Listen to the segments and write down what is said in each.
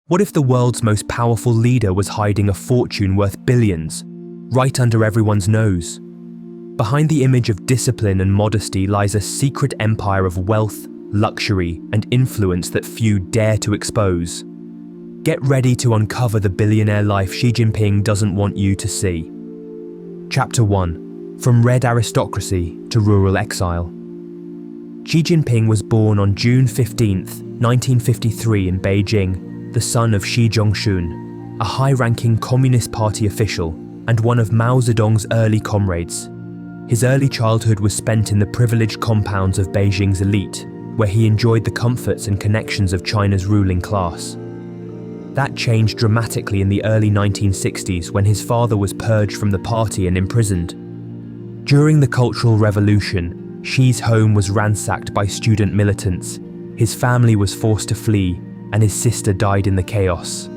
What if the world's most powerful leader was hiding a fortune worth billions, right under everyone's nose? Behind the image of discipline and modesty lies a secret empire of wealth, luxury, and influence that few dare to expose. Get ready to uncover the billionaire life Xi Jinping doesn't want you to see. Chapter 1. From Red Aristocracy to Rural Exile. Xi Jinping was born on June 15, 1953 in Beijing, the son of Xi Zhongxun, a high-ranking Communist Party official and one of Mao Zedong's early comrades. His early childhood was spent in the privileged compounds of Beijing's elite, where he enjoyed the comforts and connections of China's ruling class. That changed dramatically in the early 1960s when his father was purged from the party and imprisoned. During the Cultural Revolution, Xi's home was ransacked by student militants, his family was forced to flee, and his sister died in the chaos.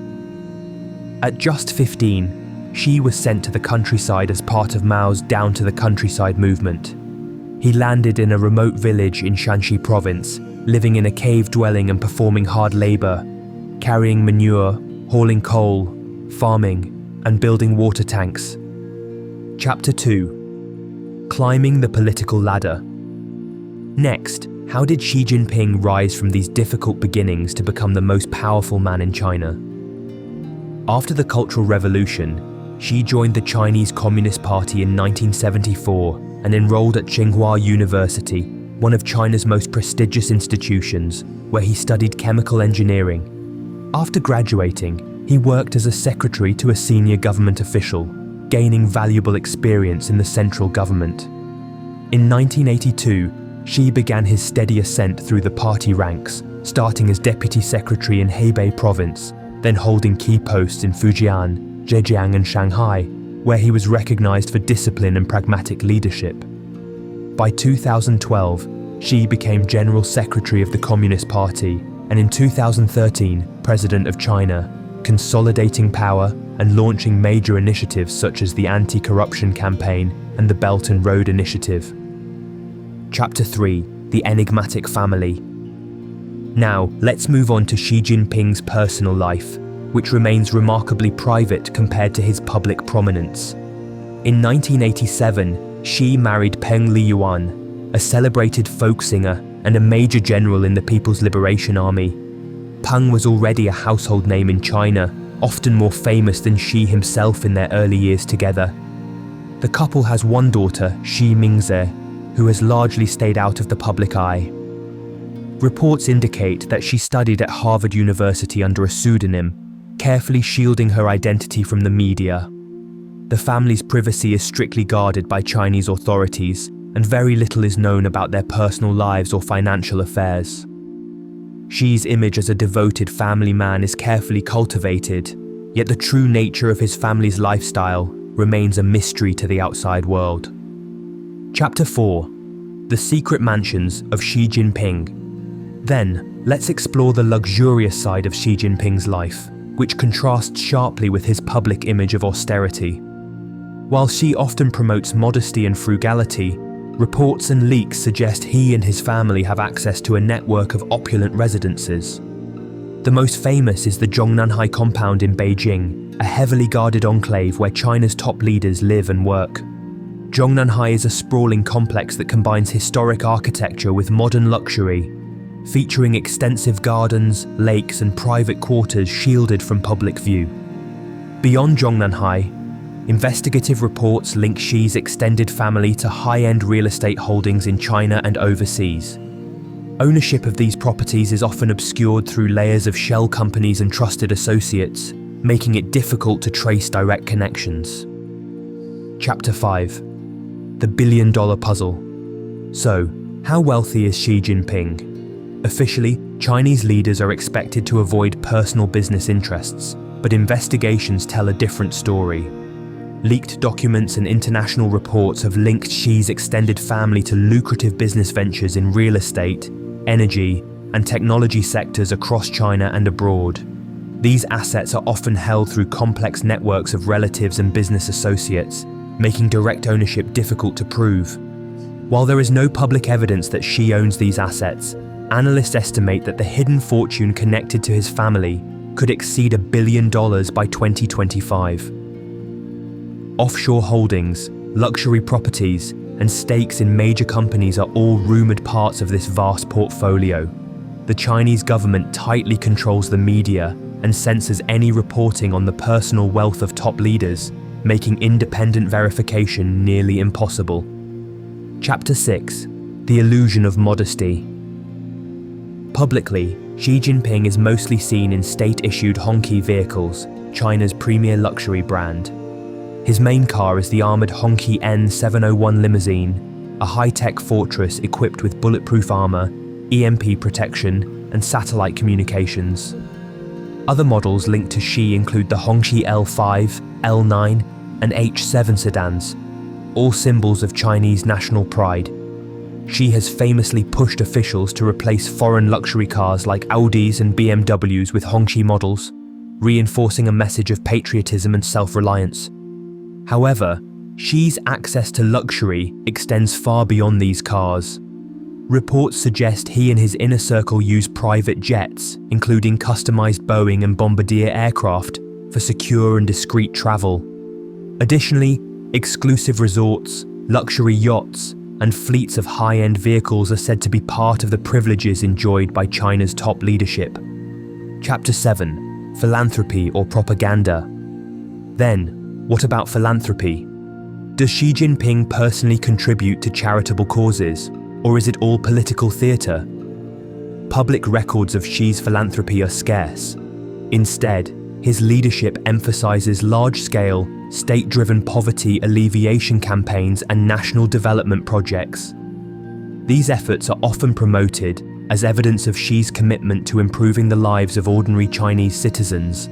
At just 15, Xi was sent to the countryside as part of Mao's Down to the Countryside movement. He landed in a remote village in Shanxi province, living in a cave dwelling and performing hard labor, carrying manure, hauling coal, farming, and building water tanks. Chapter 2. Climbing the political ladder. Next, how did Xi Jinping rise from these difficult beginnings to become the most powerful man in China? After the Cultural Revolution, Xi joined the Chinese Communist Party in 1974 and enrolled at Tsinghua University, one of China's most prestigious institutions, where he studied chemical engineering. After graduating, he worked as a secretary to a senior government official, gaining valuable experience in the central government. In 1982, Xi began his steady ascent through the party ranks, starting as deputy secretary in Hebei province, then holding key posts in Fujian, Zhejiang and Shanghai, where he was recognized for discipline and pragmatic leadership. By 2012, Xi became general secretary of the Communist Party and in 2013, president of China, consolidating power and launching major initiatives such as the anti-corruption campaign and the Belt and Road Initiative. Chapter 3. The Enigmatic Family. Now, let's move on to Xi Jinping's personal life, which remains remarkably private compared to his public prominence. In 1987, Xi married Peng Liyuan, a celebrated folk singer and a major general in the People's Liberation Army. Peng was already a household name in China, often more famous than Xi himself in their early years together. The couple has one daughter, Xi Mingze, who has largely stayed out of the public eye. Reports indicate that she studied at Harvard University under a pseudonym, carefully shielding her identity from the media. The family's privacy is strictly guarded by Chinese authorities, and very little is known about their personal lives or financial affairs. Xi's image as a devoted family man is carefully cultivated, yet the true nature of his family's lifestyle remains a mystery to the outside world. Chapter 4. The Secret Mansions of Xi Jinping. Then, let's explore the luxurious side of Xi Jinping's life, which contrasts sharply with his public image of austerity. While Xi often promotes modesty and frugality, reports and leaks suggest he and his family have access to a network of opulent residences. The most famous is the Zhongnanhai compound in Beijing, a heavily guarded enclave where China's top leaders live and work. Zhongnanhai is a sprawling complex that combines historic architecture with modern luxury, featuring extensive gardens, lakes, and private quarters shielded from public view. Beyond Zhongnanhai, investigative reports link Xi's extended family to high-end real estate holdings in China and overseas. Ownership of these properties is often obscured through layers of shell companies and trusted associates, making it difficult to trace direct connections. Chapter 5. The billion-dollar puzzle. So, how wealthy is Xi Jinping? Officially, Chinese leaders are expected to avoid personal business interests, but investigations tell a different story. Leaked documents and international reports have linked Xi's extended family to lucrative business ventures in real estate, energy, and technology sectors across China and abroad. These assets are often held through complex networks of relatives and business associates, making direct ownership difficult to prove. While there is no public evidence that Xi owns these assets, analysts estimate that the hidden fortune connected to his family could exceed $1 billion by 2025. Offshore holdings, luxury properties, and stakes in major companies are all rumored parts of this vast portfolio. The Chinese government tightly controls the media and censors any reporting on the personal wealth of top leaders, making independent verification nearly impossible. Chapter 6: The Illusion of Modesty. Publicly, Xi Jinping is mostly seen in state-issued Hongqi vehicles, China's premier luxury brand. His main car is the armoured Hongqi N701 limousine, a high-tech fortress equipped with bulletproof armour, EMP protection, and satellite communications. Other models linked to Xi include the Hongqi L5, L9, and H7 sedans, all symbols of Chinese national pride. Xi has famously pushed officials to replace foreign luxury cars like Audis and BMWs with Hongqi models, reinforcing a message of patriotism and self-reliance. However, Xi's access to luxury extends far beyond these cars. Reports suggest he and his inner circle use private jets, including customized Boeing and Bombardier aircraft, for secure and discreet travel. Additionally, exclusive resorts, luxury yachts, and fleets of high-end vehicles are said to be part of the privileges enjoyed by China's top leadership. Chapter 7: Philanthropy or Propaganda. Then, what about philanthropy? Does Xi Jinping personally contribute to charitable causes, or is it all political theatre? Public records of Xi's philanthropy are scarce. Instead, his leadership emphasizes large-scale, state-driven poverty alleviation campaigns and national development projects. These efforts are often promoted as evidence of Xi's commitment to improving the lives of ordinary Chinese citizens.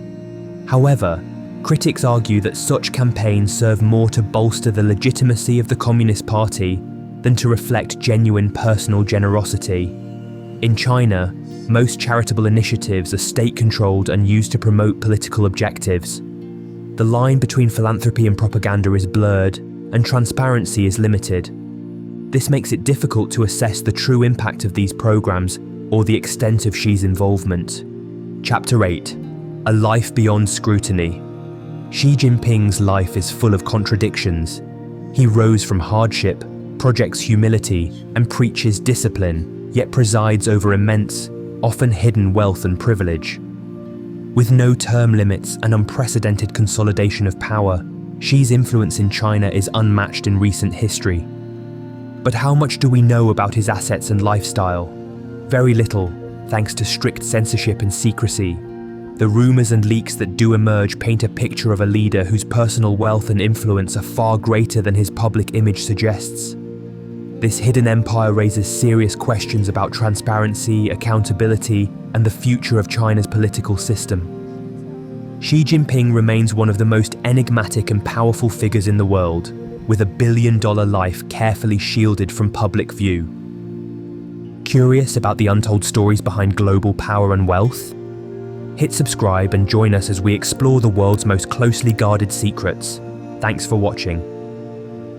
However, critics argue that such campaigns serve more to bolster the legitimacy of the Communist Party than to reflect genuine personal generosity. In China, most charitable initiatives are state-controlled and used to promote political objectives. The line between philanthropy and propaganda is blurred, and transparency is limited. This makes it difficult to assess the true impact of these programs or the extent of Xi's involvement. Chapter 8: A Life Beyond Scrutiny. Xi Jinping's life is full of contradictions. He rose from hardship, projects humility, and preaches discipline, yet presides over immense, often hidden wealth and privilege. With no term limits and unprecedented consolidation of power, Xi's influence in China is unmatched in recent history. But how much do we know about his assets and lifestyle? Very little, thanks to strict censorship and secrecy. The rumors and leaks that do emerge paint a picture of a leader whose personal wealth and influence are far greater than his public image suggests. This hidden empire raises serious questions about transparency, accountability, and the future of China's political system. Xi Jinping remains one of the most enigmatic and powerful figures in the world, with $1 billion life carefully shielded from public view. Curious about the untold stories behind global power and wealth? Hit subscribe and join us as we explore the world's most closely guarded secrets. Thanks for watching.